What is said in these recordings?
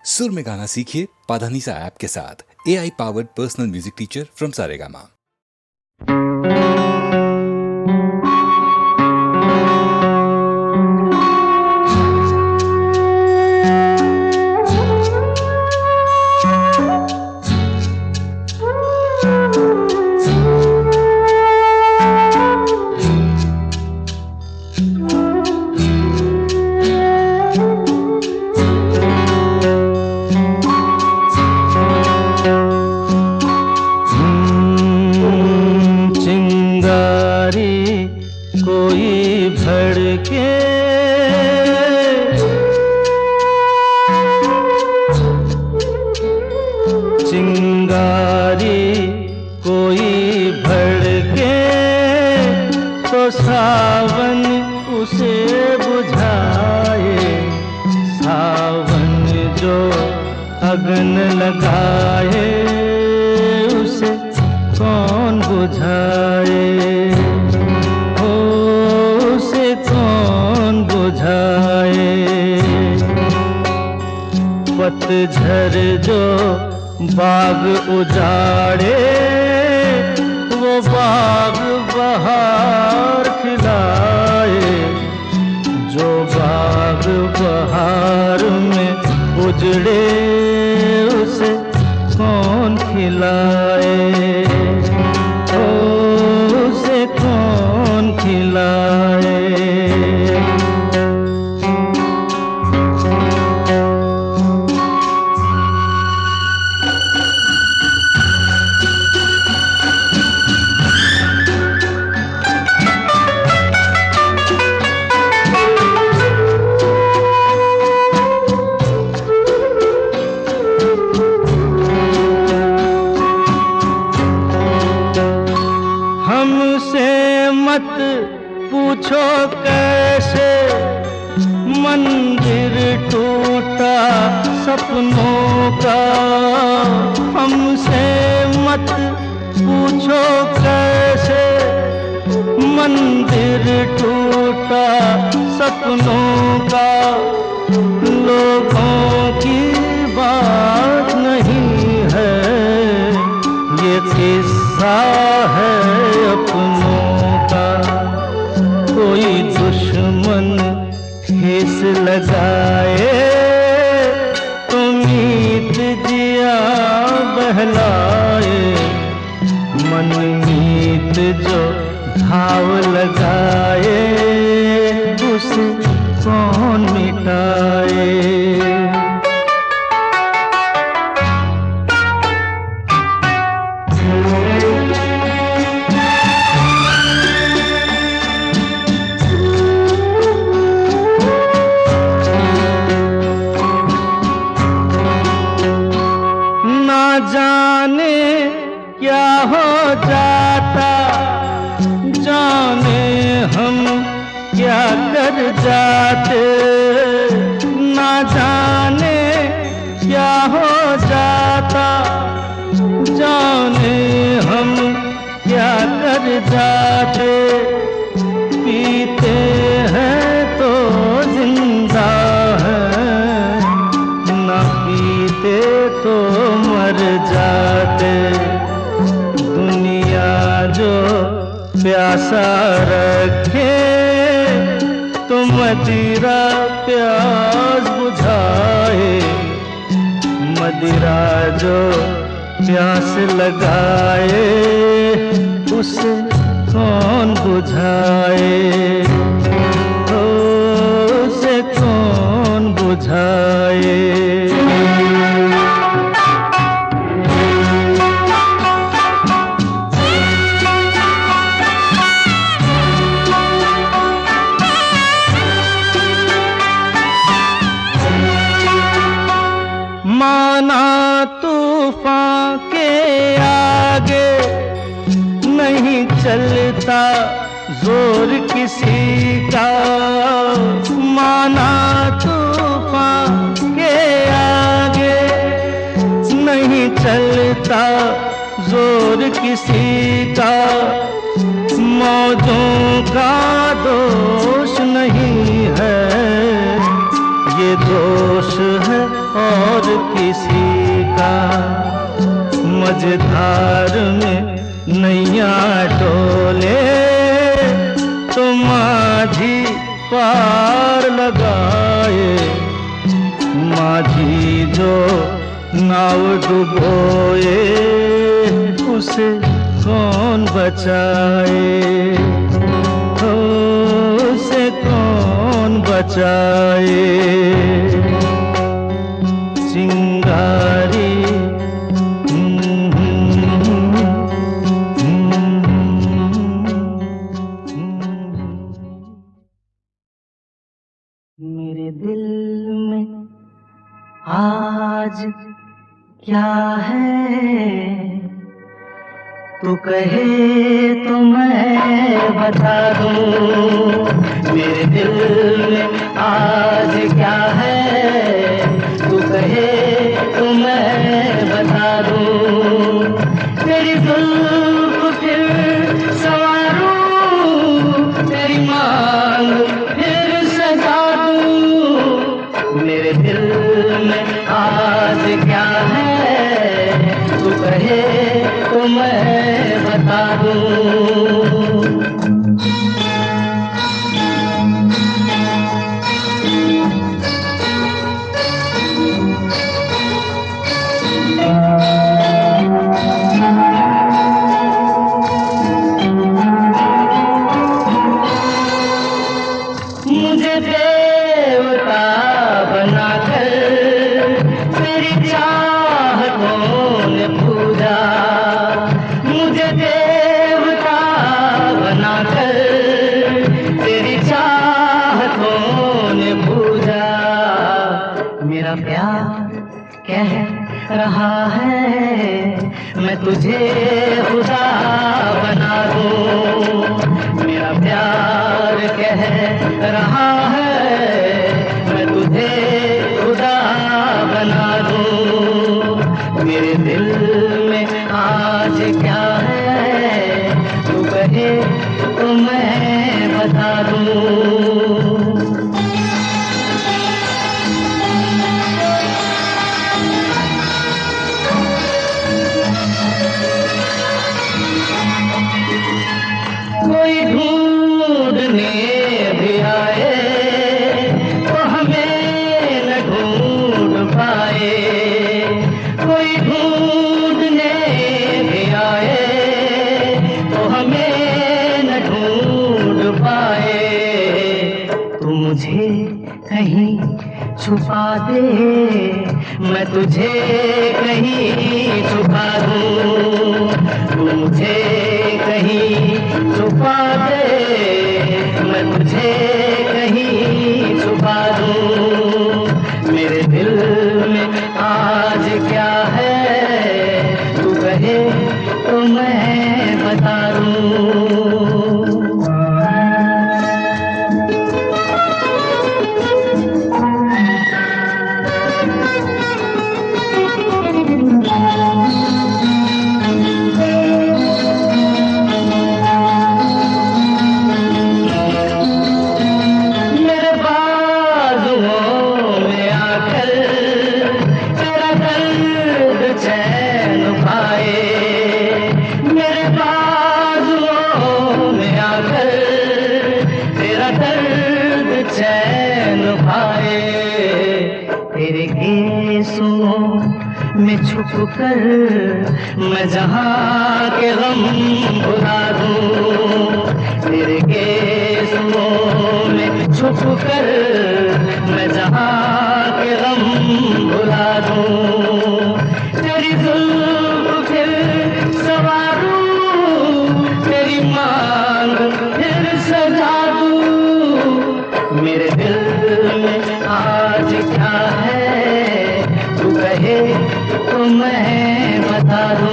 सुर में गाना सीखिए पाधानीसा ऐप के साथ। AI powered personal music teacher from Saregama. कोई भड़के चिंगारी कोई भड़के तो सावन उसे बुझाए। सावन जो अगन लगाए उसे कौन बुझाए। पतझर जो बाग उजाड़े वो बाग बहार खिलाए। जो बाग बहार में उजड़े उसे कौन खिलाए। उसे कौन खिलाए। हमसे मत पूछो कैसे मंदिर टूटा सपनों का। हमसे मत पूछो कैसे मंदिर टूटा सपनों का। लोगों की बात नहीं है ये किस्सा है अपनों का। कोई दुश्मन ठेस लगाए तो मीत जिया बहलाए। मन मीत जो घाव लगाए उसे कौन मिटाए। जाने क्या हो जाता जाने हम क्या कर जाते। ना जाने क्या हो जाता जाने हम क्या कर जाते। पीते हैं तो जिंदा है ना पीते तो मर जाते। दुनिया जो प्यासा रखे तो मदिरा प्यास बुझाए। मदिरा जो प्यास लगाए उसे कौन बुझाए। उसे कौन बुझाए। माना तूफान के आगे नहीं चलता जोर किसी का। माना तूफान के आगे नहीं चलता जोर किसी का। मौजों का दोष नहीं है ये दोष है और मझधार में नैया डोले तो माझी पार लगाए, माझी जो नाव डुबोए उसे कौन बचाए, हो उसे कौन बचाए। चिंगारी मेरे दिल में आज क्या है, तू कहे तो मैं बता दूं। मेरे दिल में आज क्या है, तू कहे तो मैं बता दूं। तेरी जुल्फ फिर संवारूं, तेरी मांग फिर सजा दूं। मेरे दिल में आज क्या है, तू कहे तो मैं बता दूं। मुझे देवता बनाकर तेरी चाहतों ने पूजा, मुझे देवता बनाकर तेरी चाहतों ने पूजा। मेरा प्यार कह रहा है मैं तुझे खुदा बना दूं। मेरा प्यार कह रहा है मैं तुझे खुदा बना दूं। मेरे दिल में आज क्या है, तू कहे तो मैं बता दूं। कोई ढूंढने भी आए तो हमें न ढूंढ पाए, कोई ढूंढने भी आए तो हमें न ढूंढ पाए। तू मुझे कहीं छुपा दे, मैं तुझे कहीं छुपा दूं। तू मुझे कहीं छुपा दे, मैं तुझे कहीं छुपा दूं। मेरे दिल में आज क्या है, तू कहे तो मैं बता दूं। तेरे केसों में छुप कर मैं जहाँ के गम भुला दूं। तेरे केसों में छुप कर मैं जहाँ के गम भुला दूं। तेरी जुल्फ फिर संवारूं, तेरी मांग फिर सजा दूं। मेरे दिल में आज क्या है, तू कहे तो मैं बता दूं।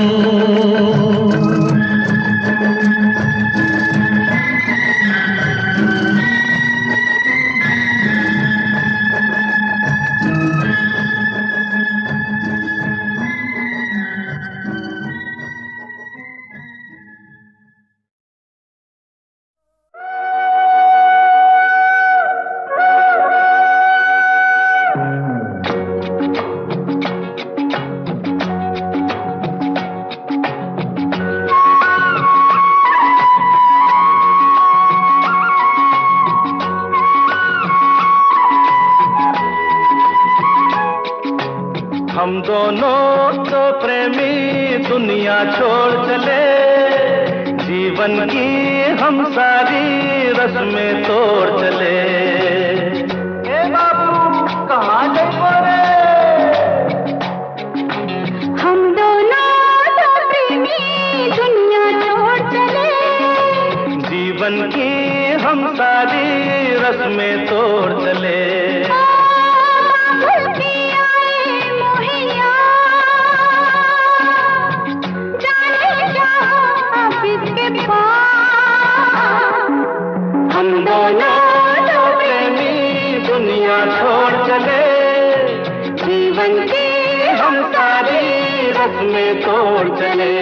हम दोनों तो प्रेमी दुनिया छोड़ चले, जीवन की हम सारी रस्में तोड़ चले। ए बाबू कहाँ गए रे? हम दोनों तो प्रेमी दुनिया छोड़ चले, जीवन की हम सारी रस्में तोड़ चले। हम दोनों तो प्रेमी दुनिया छोड़ चले, जीवन की हम सारी रस्में तोड़ चले।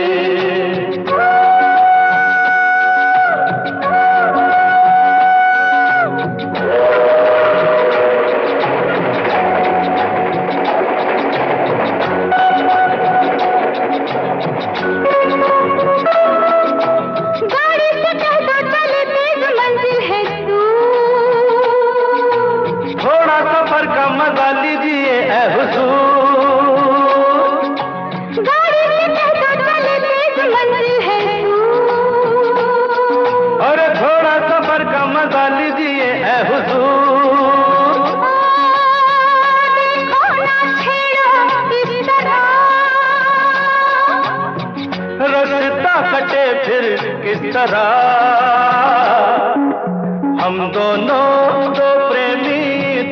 हम दोनों तो प्रेमी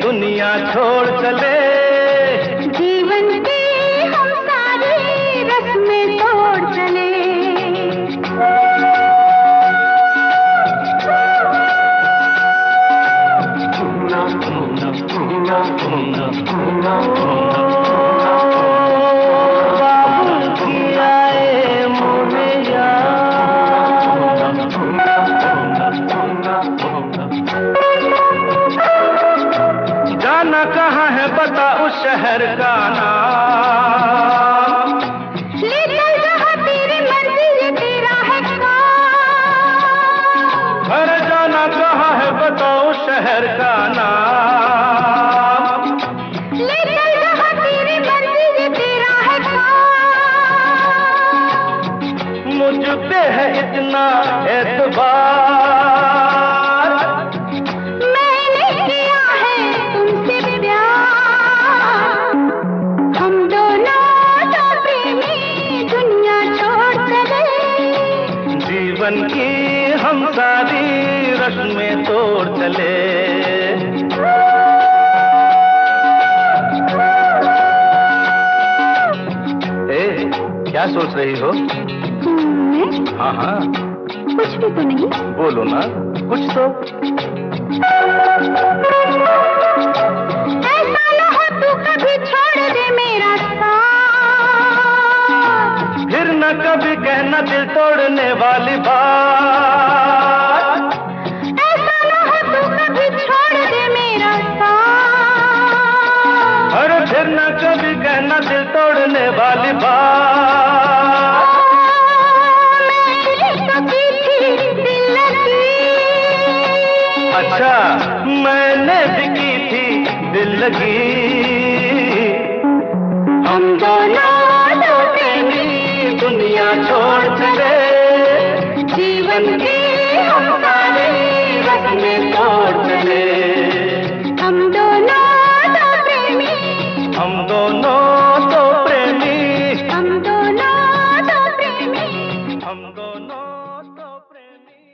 दुनिया छोड़ चले, जीवन की हम सारी रस्में तोड़ चले। शहर का नाम ले चल जहाँ तेरी मर्जी, ये तेरा है काम। घर जाना कहाँ है बताओ शहर का नाम। ले चल जहाँ तेरी मर्जी, ये तेरा है काम। मुझ पे है इतना एतबार, मैंने किया है तुमसे प्यार। हम दोनों तो प्रेमी दुनिया छोड़ चले, जीवन की हम सारी रस्में तोड़ चले। ए, क्या सोच रही हो? हाँ हाँ कुछ भी तो नहीं। बोलो ना कुछ तो। ऐसा न हो तू कभी छोड़ दे मेरा साथ, फिर न कभी कहना दिल तोड़ने वाली बात। ऐसा न हो तू कभी छोड़ दे मेरा साथ, अरे फिर न कभी कहना दिल तोड़ने वाली बात। अच्छा मैंने भी की थी दिल लगी। हम दोनों तो प्रेमी दुनिया छोड़ चले, जीवन की हम सारी रस्में तोड़ चले। हम दोनों तो प्रेमी, हम दोनों तो प्रेमी, हम दोनों तो प्रेमी, हम दोनों तो प्रेमी।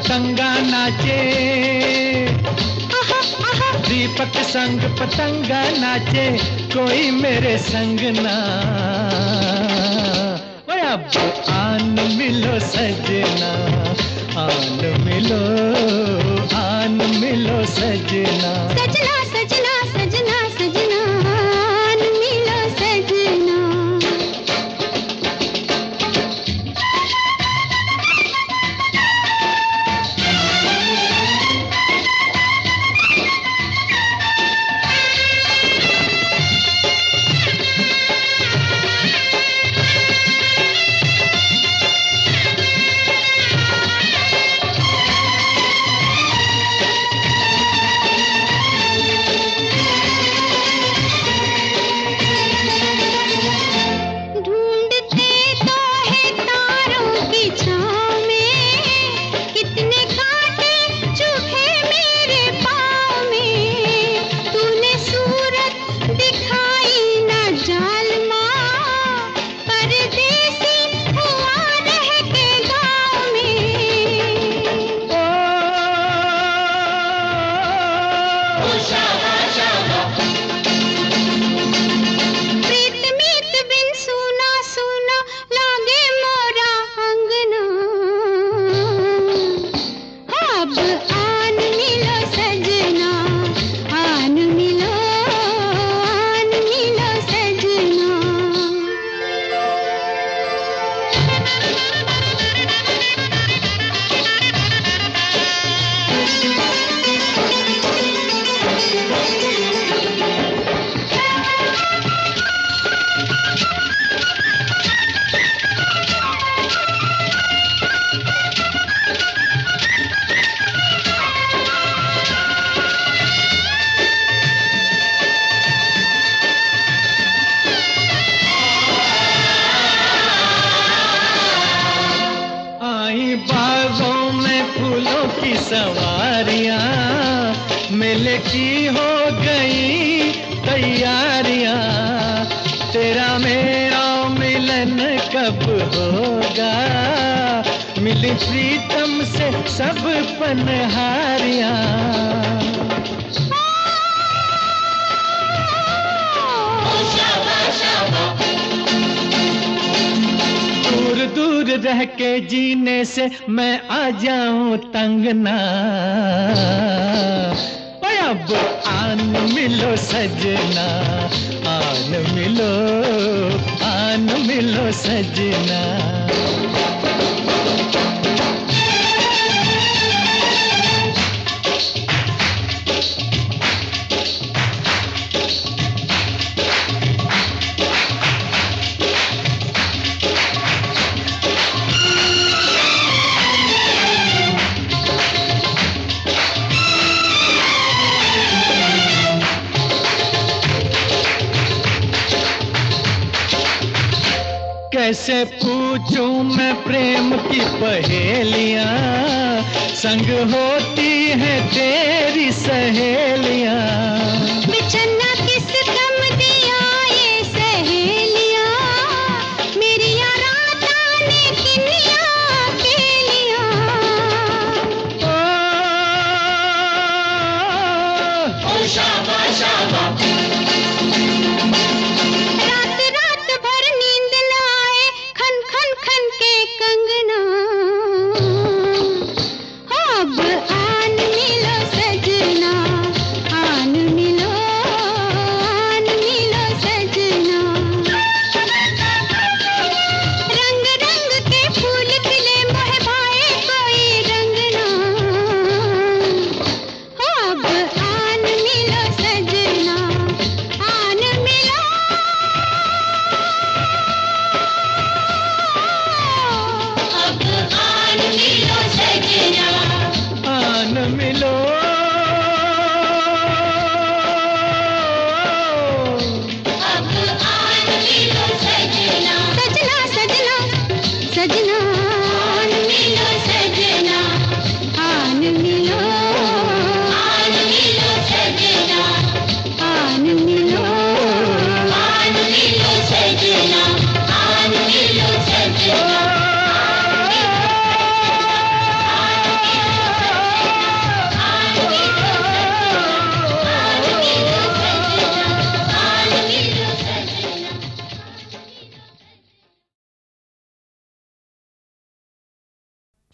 पतंगा नाचे, दीपक संग पतंगा नाचे, कोई मेरे संग ना। ओए अब आन मिलो सजना, आन मिलो, आन मिलो सजना। सजना सजना सजना सजना, आन मिलो सजना। सवारियां, मेले की हो गई तैयारियां, तेरा मेरा मिलन कब होगा, मिली प्रीतम से सब पनहारियां। दूर दूर रह के जीने से मैं आ जाऊं तंग ना। ओए अब आन मिलो सजना, आन मिलो, आन मिलो सजना। कैसे पूछूं मैं प्रेम की पहेलियां, संग होती है तेरी सहेलियां। बिछन्ना किस कम दिया ये सहेलियां, मेरी रात आने किनिया अकेलियां। ओ शाबा शाबा,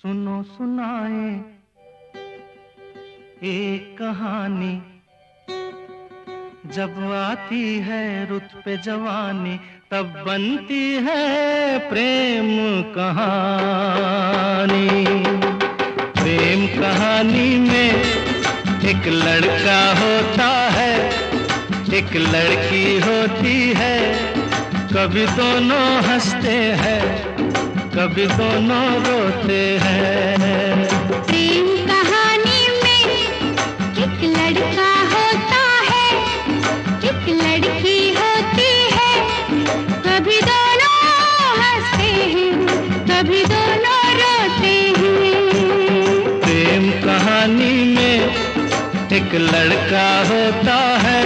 सुनो सुनाए एक कहानी, जब आती है रुत पे जवानी तब बनती है प्रेम कहानी। प्रेम कहानी में एक लड़का होता है, एक लड़की होती है, कभी दोनों हंसते हैं, कभी दोनों रोते हैं। प्रेम कहानी में एक लड़का होता है, एक लड़की होती है, कभी दोनों हंसते हैं, कभी दोनों रोते हैं। प्रेम कहानी में एक लड़का होता है,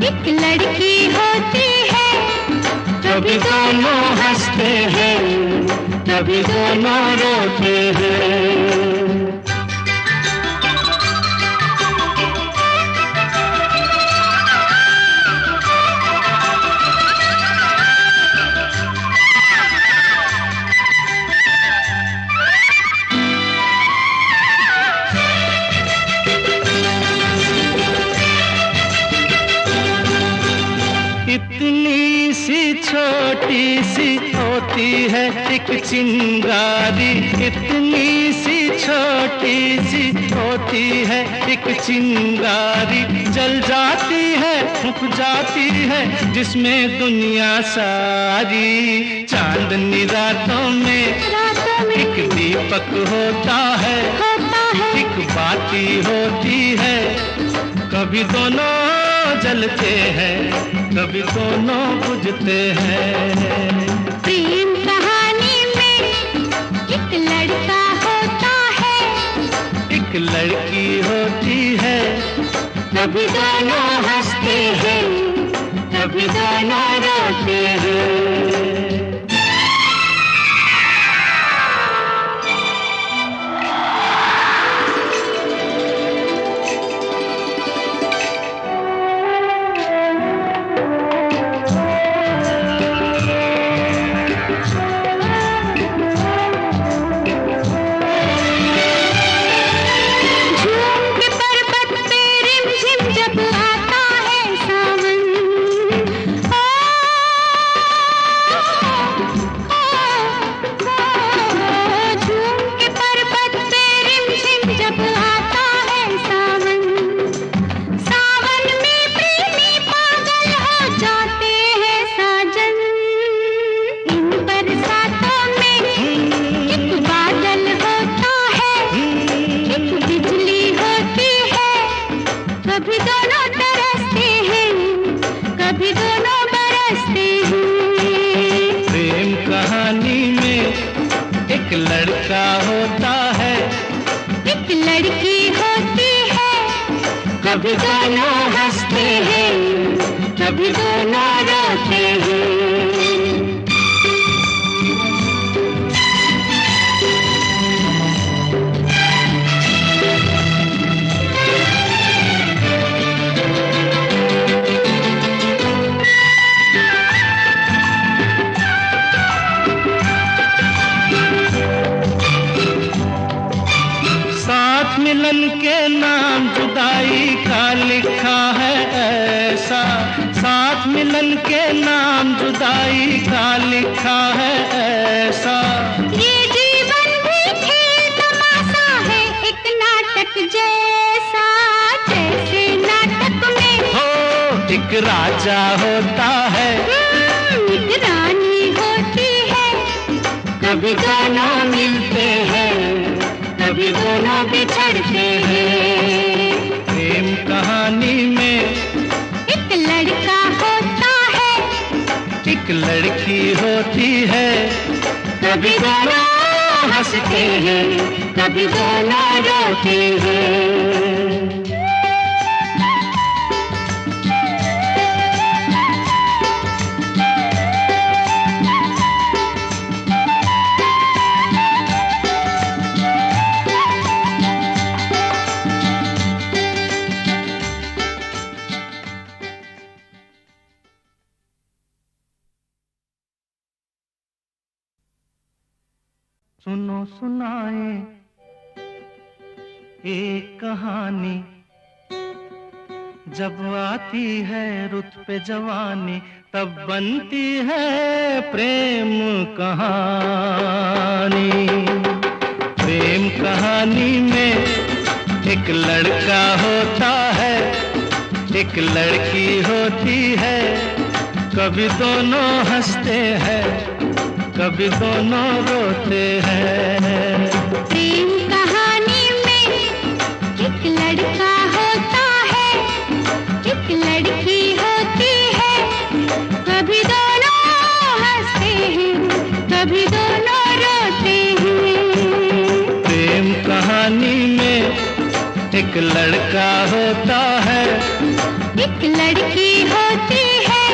एक लड़की होती है, कभी दोनों हंसते हैं, कभी दोनों रोते हैं। इतनी सी छोटी सी होती है एक चिंगारी, इतनी सी छोटी सी होती है एक चिंगारी, जल जाती है फूक जाती है जिसमें दुनिया सारी। चांदनी रातों में एक दीपक होता है, एक बाती होती है, कभी दोनों जलते हैं, कभी दोनों बुझते हैं। प्रेम कहानी में एक लड़का होता है, एक लड़की होती है, कभी दोनों हंसते हैं, कभी दोनों रोते हैं। कभी दोनों तरसते हैं, कभी दोनों बरसते हैं। प्रेम कहानी में एक लड़का होता है, एक लड़की होती है, कभी दोनों हंसते हैं, कभी दोनों रोते हैं। मिलन के नाम जुदाई का लिखा है ऐसा, साथ मिलन के नाम जुदाई का लिखा है ऐसा। ये जीवन भी खेल तमाशा है एक नाटक जैसा, जैसे नाटक में हो एक राजा होता है, एक रानी होती है, कभी दोनों मिलते हैं, कभी दोनों बिछड़ते हैं। प्रेम कहानी में एक लड़का होता है, एक लड़की होती है, कभी दोनों हंसते हैं, कभी दोनों रोते हैं। सुनो सुनाए एक कहानी, जब आती है रुत पे जवानी तब बनती है प्रेम कहानी। प्रेम कहानी में एक लड़का होता है, एक लड़की होती है, कभी दोनों हंसते हैं, कभी दोनों रोते हैं। प्रेम कहानी में एक लड़का होता है, एक लड़की होती है, कभी दोनों हंसते हैं, कभी दोनों रोते हैं। प्रेम कहानी में एक लड़का होता है, एक लड़की होती है,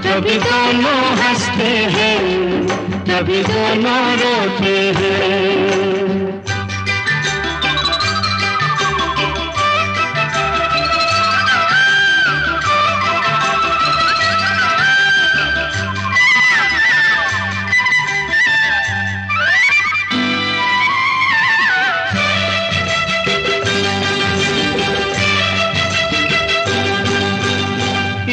कभी दोनों हंसते हैं, कभी दोनों रोते हैं।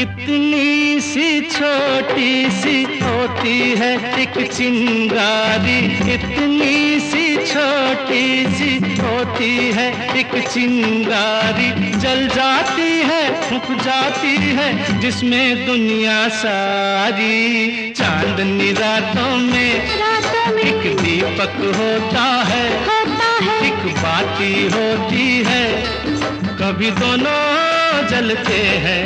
इतनी सी छोटी सी होती है एक चिंगारी, इतनी सी छोटी सी होती है एक चिंगारी, जल जाती है फूंक जाती है जिसमें दुनिया सारी। चांदनी रातों में एक दीपक होता है, एक बाती होती है, कभी दोनों जलते हैं,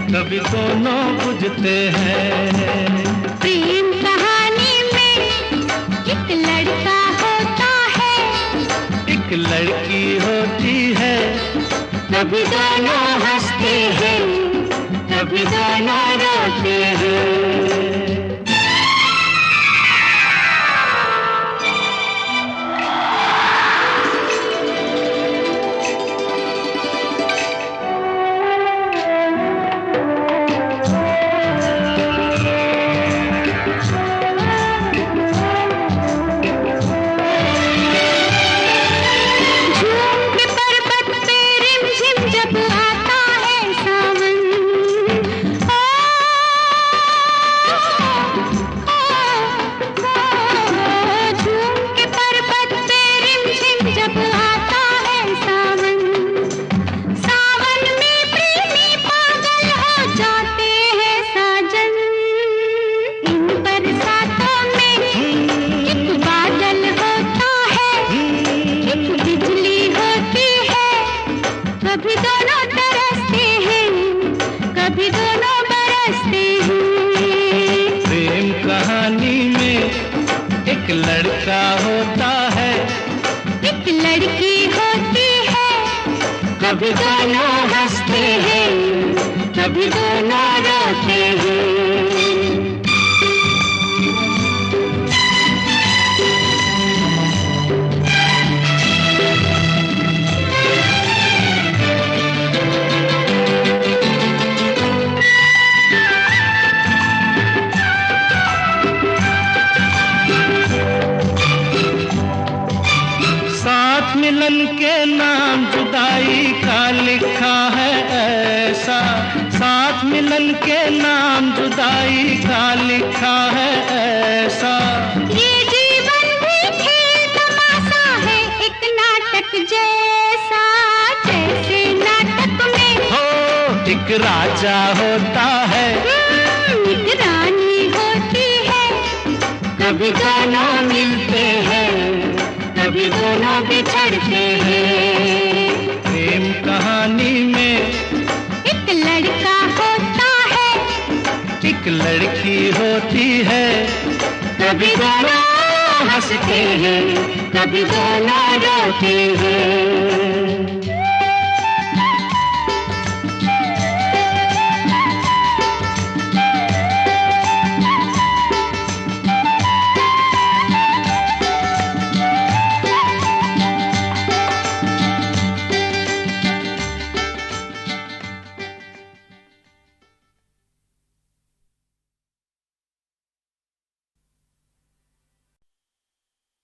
कभी दोनों बुझते हैं। प्रेम कहानी में एक लड़का होता है, एक लड़की होती है, कभी दोनों हंसते हैं, कभी दोनों रोते हैं। झूम के पर्वत पे रिमझिम जब आता है सावन, ओ, झूम के पर्वत पे रिमझिम जब आता है सावन, सावन में प्रेमी पागल हो जाते हैं साजन। इन बरसातों में एक बादल होता है, एक बिजली होती है, कभी दोनों तरसते हैं, कभी दोनों बरसते हैं। प्रेम कहानी में एक लड़का होता है, एक लड़की होती है, कभी दोनों हंसते हैं, कभी दोनों रोते हैं। साथ मिलन के नाम जुदाई का लिखा है ऐसा, साथ मिलन के नाम जुदाई का लिखा है ऐसा। ये जीवन भी खेल तमाशा है एक नाटक जैसा, जैसे नाटक में हो एक राजा होता है, एक रानी होती है, कभी दोनों मिलते हैं, कभी दोनों बिछड़ते हैं। प्रेम कहानी में एक लड़का होता है, एक लड़की होती है, कभी दोनों हंसते हैं, कभी दोनों रोते हैं।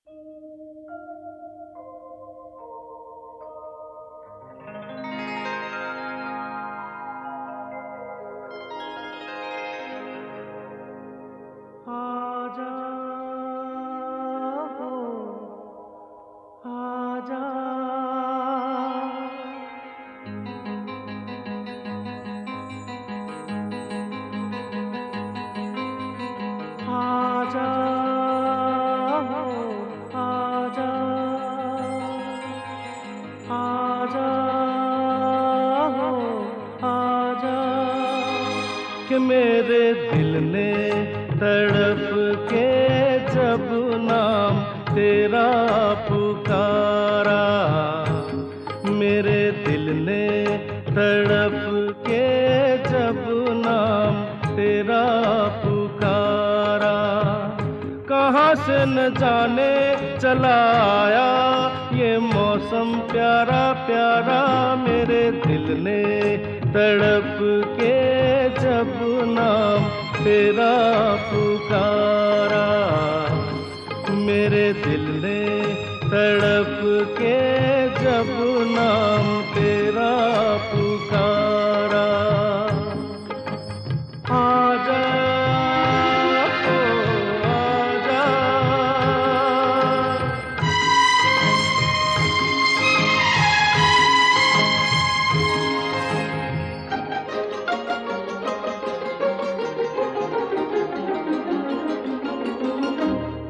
आजा हो, आजा, आजा हो, आजा, आजा हो, आजा, कि मेरे दिल ने तड़प के जब नाम तेरा पुकारा, मेरे दिल ने तड़प के जब नाम तेरा पुकारा, कहाँ से न जाने चला आया ये मौसम प्यारा प्यारा, मेरे दिल ने तड़प के जब नाम तेरा पुकारा, मेरे दिल ने तड़प के जब नाम तेरा पुकारा। आजा ओ आजा,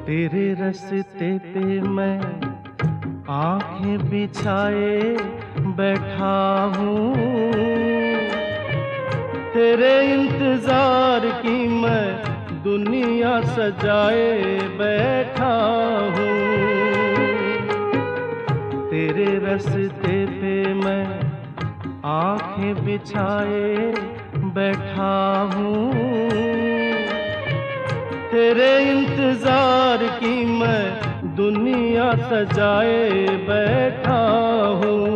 तेरे रास्ते पे मैं आंखें बिछाए बैठा हूँ, तेरे इंतजार की मैं दुनिया सजाए बैठा हूँ, तेरे रास्ते पे मैं आंखें बिछाए बैठा हूँ, तेरे इंतजार की मैं दुनिया सजाए बैठा हूँ,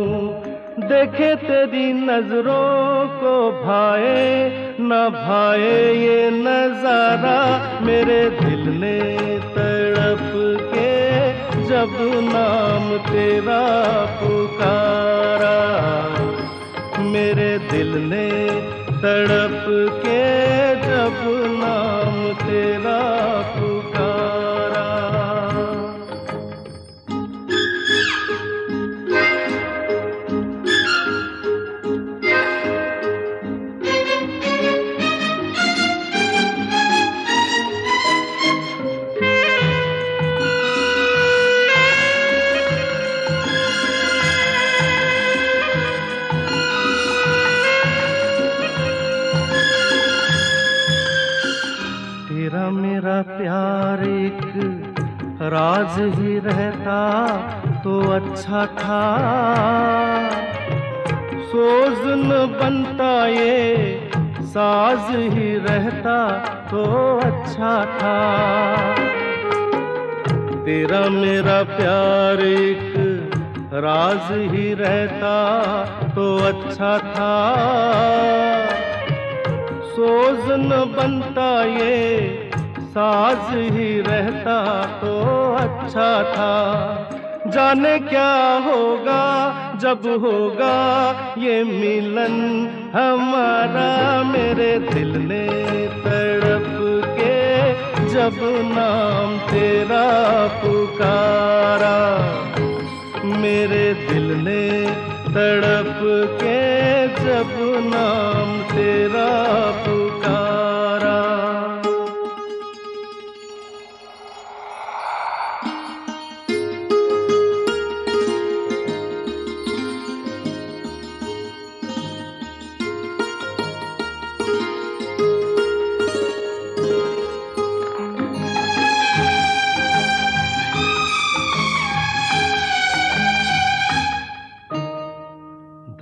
देखे तेरी नजरों को भाए न भाए ये नजारा, मेरे दिल ने तड़प के जब नाम तेरा पुकारा, मेरे दिल ने तड़प के जब नाम तेरा पुकारा। तेरा मेरा प्यार एक राज ही रहता तो अच्छा था, सोज न बनता ये साज ही रहता तो अच्छा था, तेरा मेरा प्यार एक राज ही रहता तो अच्छा था, सोज न बनता ये साज ही रहता तो अच्छा था, जाने क्या होगा जब होगा ये मिलन हमारा, मेरे दिल ने तड़प के जब नाम तेरा पुकारा, मेरे दिल ने तड़प के जब नाम तेरा पुकारा।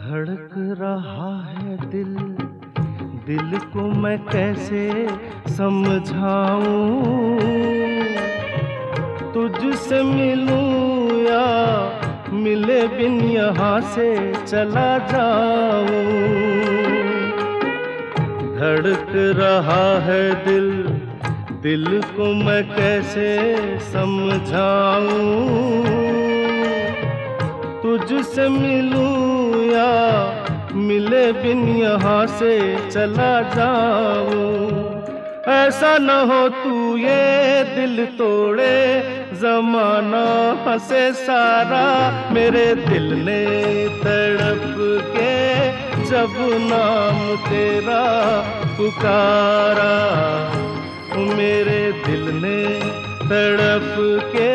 धड़क रहा है दिल, दिल को मैं कैसे समझाऊं, तुझसे मिलूं या मिले बिन यहाँ से चला जाऊं, धड़क रहा है दिल, दिल को मैं कैसे समझाऊं, तुझसे मिलूं या मिले बिन यहाँ से चला जाऊं। ऐसा न हो तू ये दिल तोड़े, जमाना हंसे सारा, मेरे दिल ने तड़प के जब नाम तेरा पुकारा, मेरे दिल ने तड़प के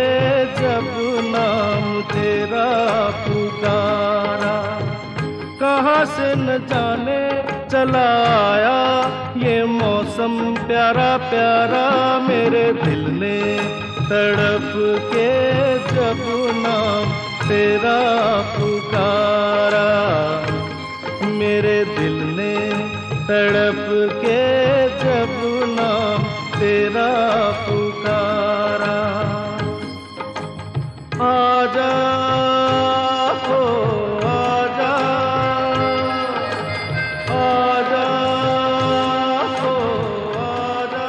जब नाम तेरा पुकारा। कहाँ से न जाने चला आया ये मौसम प्यारा प्यारा, मेरे दिल ने तड़प के जब नाम तेरा पुकारा, मेरे दिल ने तड़प के जब नाम तेरा पुकारा। आजा हो आजा, आजा हो आजा।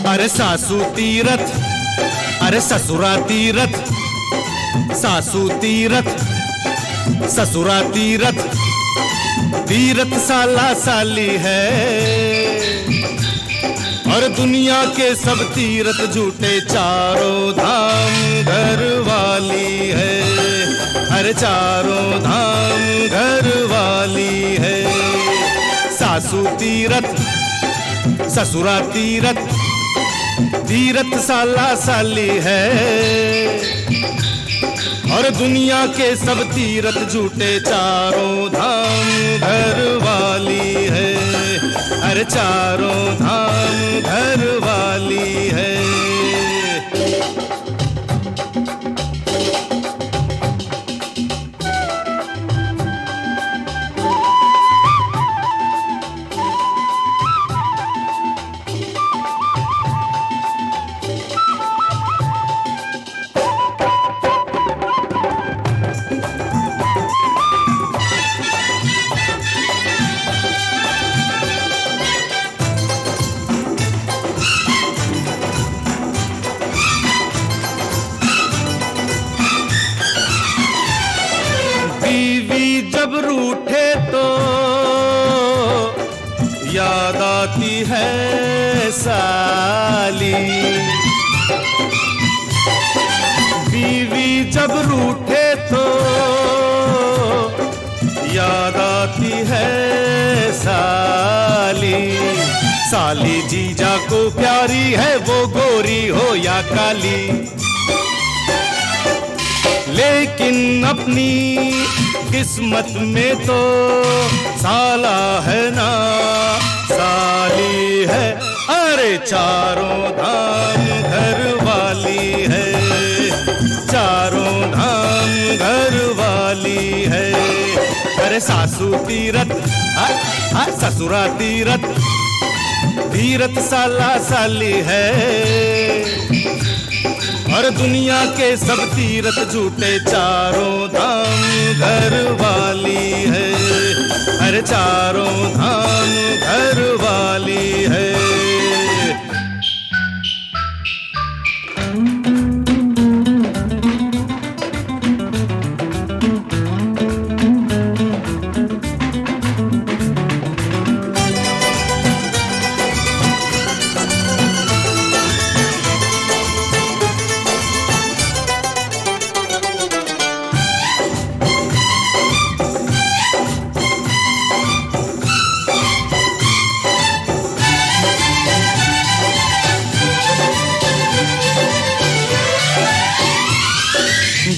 अरे सासू तीरथ, अरे ससुरा तीरथ, सासू तीरथ ससुरा तीरथ, तीरथ साला साली है। और दुनिया के सब तीरथ झूठे, चारों धाम घर वाली है। अरे चारों धाम घर वाली है। सासू तीरथ ससुरा तीरथ, तीरथ साला साली है। और दुनिया के सब तीरथ झूठे, चारों धाम घर वाली है। अरे चारों धाम घर वाली है। जब रूठे तो याद आती है साली, बीवी जब रूठे तो याद आती है साली। साली जीजा को प्यारी है, वो गोरी हो या काली, लेकिन अपनी किस्मत में तो साला है ना साली है। अरे चारों धाम घर वाली है। चारों धाम घर वाली है। अरे सासू तीरथ ससुरा तीरथ, तीरथ साला साली है। और दुनिया के सब तीरथ झूठे, चारों धाम घर वाली है। अरे चारों धाम घर वाली है।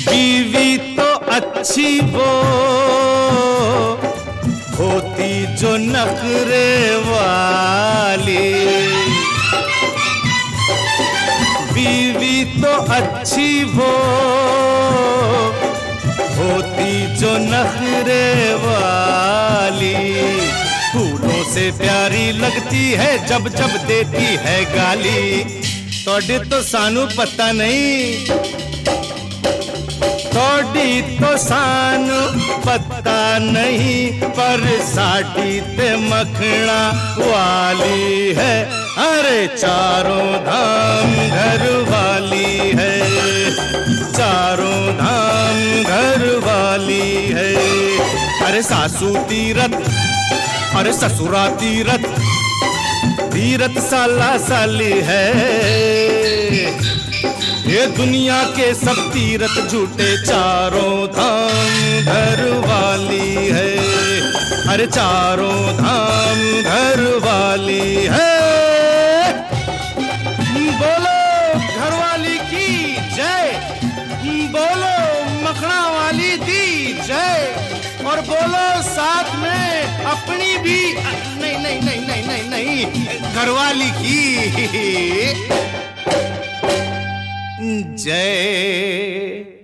बीवी तो अच्छी वो होती जो नखरे वाली, बीवी तो अच्छी वो होती जो नखरे वाली, फूलों से प्यारी लगती है जब जब देती है गाली। तोड़ी तो सानू पता नहीं, तोड़ी तो सानू पता नहीं, पर साड़ी ते मखना वाली है। अरे चारों धाम घर वाली है, चारों धाम घर वाली है। अरे सासू तीरथ, अरे ससुरा तीरथ, तीरथ साला साली है। ये दुनिया के सब तीरथ झूठे, चारों धाम घर वाली है। अरे चारों धाम घर वाली है। बोलो घरवाली की जय, बोलो मखना वाली दी जय, और बोलो साथ में अपनी भी, नहीं नहीं नहीं नहीं नहीं नहीं, घरवाली की जय।